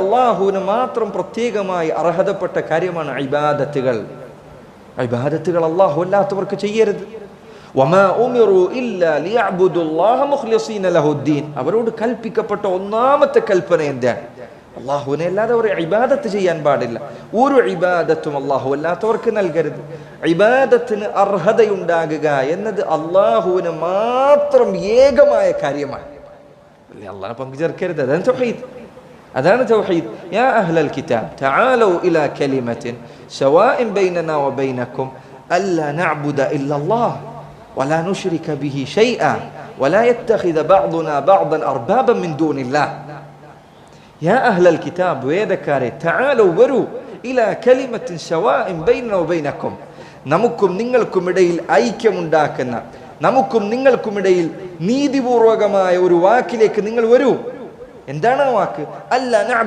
അള്ളാഹുവിന് മാത്രം പ്രത്യേകമായി അർഹതപ്പെട്ട കാര്യമാണ് ഇബാദത്തുകൾ. ഇബാദത്തുകൾ അള്ളാഹു അല്ലാത്തവർക്ക് ചെയ്യരുത്. വമാ ഉമിറു ഇല്ലാ ലിയഅ്ബുദുല്ലാഹ മുഖ്ലിസീന ലഹുദ്ദീൻ. അവരോട് കൽപ്പിക്കപ്പെട്ട ഒന്നാമത്തെ കൽപ്പന എന്താണ്? അള്ളാഹുവിനെ അല്ലാതെ ഒരു ഇബാദത്ത് ചെയ്യാൻ പാടില്ല. ഒരു ഇബാദത്തും അള്ളാഹു അല്ലാത്തവർക്ക് നൽകരുത്. ഇബാദത്തിന് അർഹതയുണ്ടാകുക എന്നത് അള്ളാഹുവിന് മാത്രം ഏകമായ കാര്യമാണ്. അള്ളാഹനെ പങ്കുചേർക്കരുത്. അതാണ് തൗഹീദ്. അതാണ് തൗഹീദ്. യാ അഹ്ലൽ കിതാബ് തആലൂ ഇലാ കലിമത്തിൻ സവാഇൻ ബൈനനാ വബൈനകും അല്ലാ നഅ്ബുദ ഇല്ലല്ലാഹ് വലാ നുശ്രിക ബിഹി ശൈഅ വലാ യത്തഖിദ ബഅ്ദുനാ ബഅ്ദൻ അർബാബൻ മിൻ ദൂനില്ലാഹ്. യാ അഹ്ലൽ കിതാബ്, വേദക്കാരെ, തആലൂ വരൂ, ഇലാ കലിമത്തിൻ സവാഇൻ ബൈനനാ വബൈനകും, നമുക്കും നിങ്ങൾക്കുമിടയിൽ ഐക്യമുണ്ടാക്കുന്ന, നമുക്കും നിങ്ങൾക്കുമിടയിൽ നീതിപൂർവകമായ ഒരു വാക്കിലേക്ക് നിങ്ങൾ വരൂ. എന്താണ് ആ വാക്ക്? അല്ലാ നഅ്ബുദ